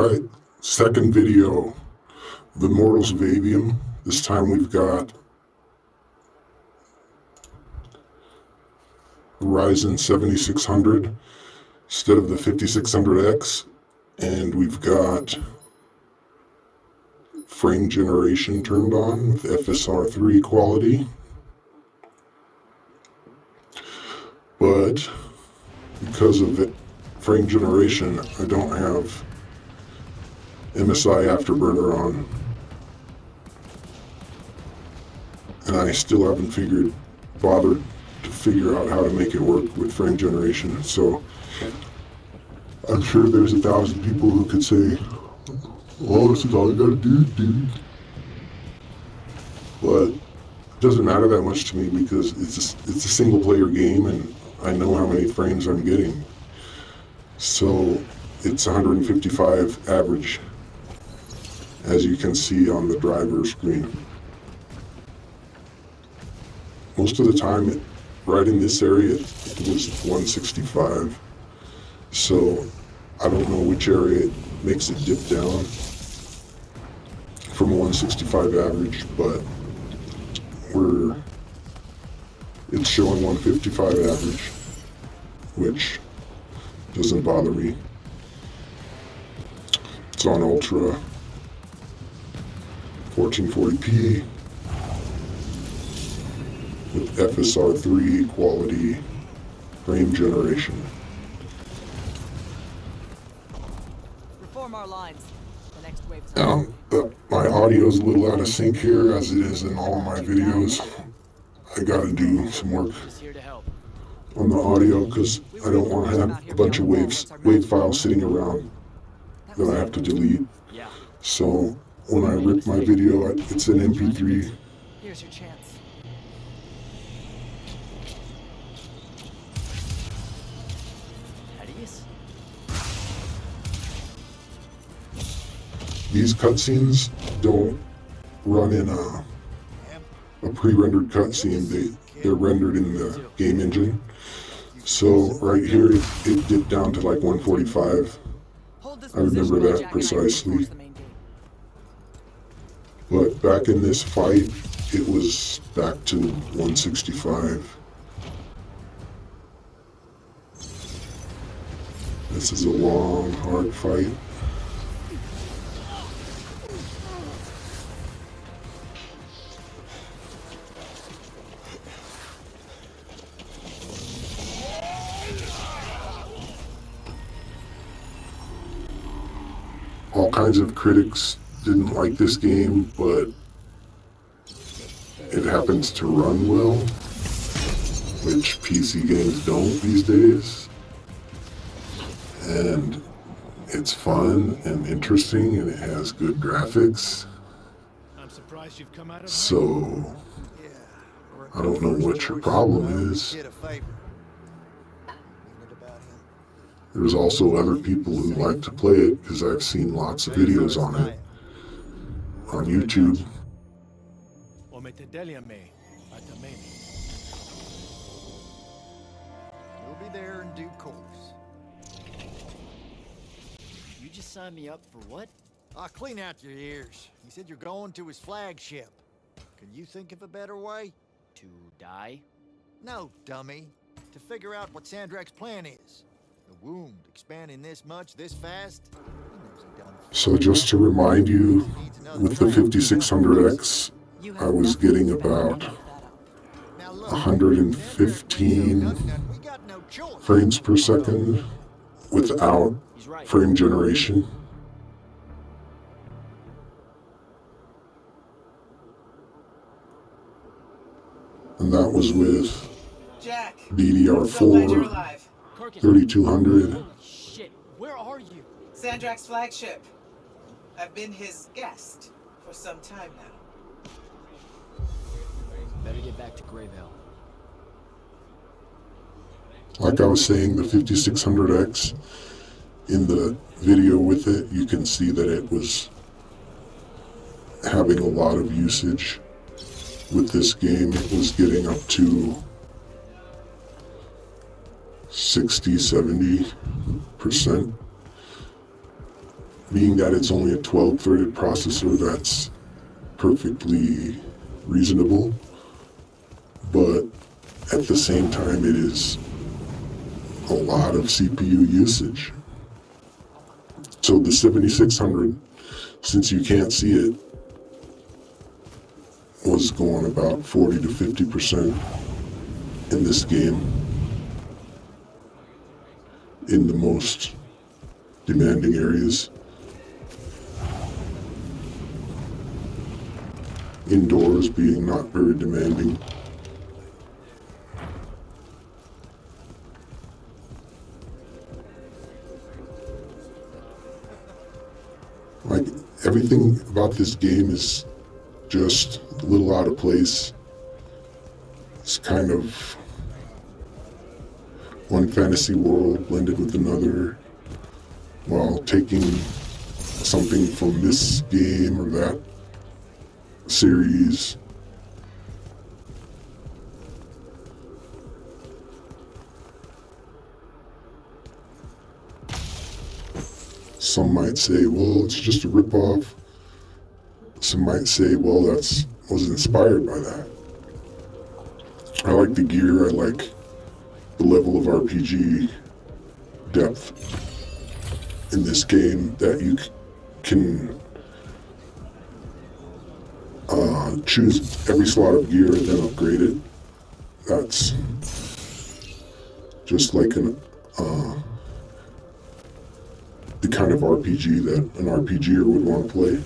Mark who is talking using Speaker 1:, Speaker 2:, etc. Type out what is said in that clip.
Speaker 1: Alright, second video, the Immortals of Aveum. This time we've got Ryzen 7600 instead of the 5600X, and we've got frame generation turned on with FSR3 quality. But because of it, frame generation, I don't have MSI Afterburner on, and I still haven't bothered to figure out how to make it work with frame generation. So I'm sure there's 1,000 people who could say, "Oh, this is all you gotta do, dude." But it doesn't matter that much to me because it's a single player game and I know how many frames I'm getting. So it's 155 average, as you can see on the driver screen. Most of the time, right in this area, it was 165. So I don't know which area it makes it dip down from 165 average, but it's showing 155 average, which doesn't bother me. It's on Ultra 1440p with FSR3 quality frame generation.
Speaker 2: Reform our lines. The next wave's
Speaker 1: Now, my audio is a little out of sync here, as it is in all of my videos. I gotta do some work on the audio because I don't want to have a bunch of wave files sitting around that I have to delete. So when I rip my video, it's an MP3.
Speaker 2: Here's your chance.
Speaker 1: These cutscenes don't run in a pre-rendered cutscene. They're rendered in the game engine. So right here, it dipped down to like 145. I remember that precisely. But back in this fight, it was back to 165. This is a long, hard fight. All kinds of critics didn't like this game, but it happens to run well, which PC games don't these days. And it's fun and interesting, and it has good graphics. So I don't know what your problem is. There's also other people who like to play it because I've seen lots of videos on it on YouTube.
Speaker 3: You'll be there in due course.
Speaker 4: You just signed me up for what?
Speaker 3: Clean out your ears. He said you're going to his flagship. Can you think of a better way?
Speaker 4: To die?
Speaker 3: No, dummy. To figure out what Sandrak's plan is. The wound expanding this much, this fast.
Speaker 1: So just to remind you, with the 5600X, I was getting about 115 frames per second without frame generation. And that was with DDR4, 3200.
Speaker 2: Holy shit, where are you?
Speaker 5: Sandrak's flagship. I've been his guest for some time now.
Speaker 4: Better get back to Grayville.
Speaker 1: Like I was saying, the 5600X, in the video with it, you can see that it was having a lot of usage with this game. It was getting up to 60-70% being that it's only a 12-threaded processor, that's perfectly reasonable. But at the same time, it is a lot of CPU usage. So the 7600, since you can't see it, was going about 40 to 50% in this game in the most demanding areas. Indoors being not very demanding. Like, everything about this game is just a little out of place. It's kind of one fantasy world blended with another, while taking something from this game or that series. Some might say, well, it's just a ripoff. Some might say, well, was inspired by that. I like the gear, I like the level of RPG depth in this game, that you can choose every slot of gear and then upgrade it. That's just like the kind of RPG that an RPGer would want to play.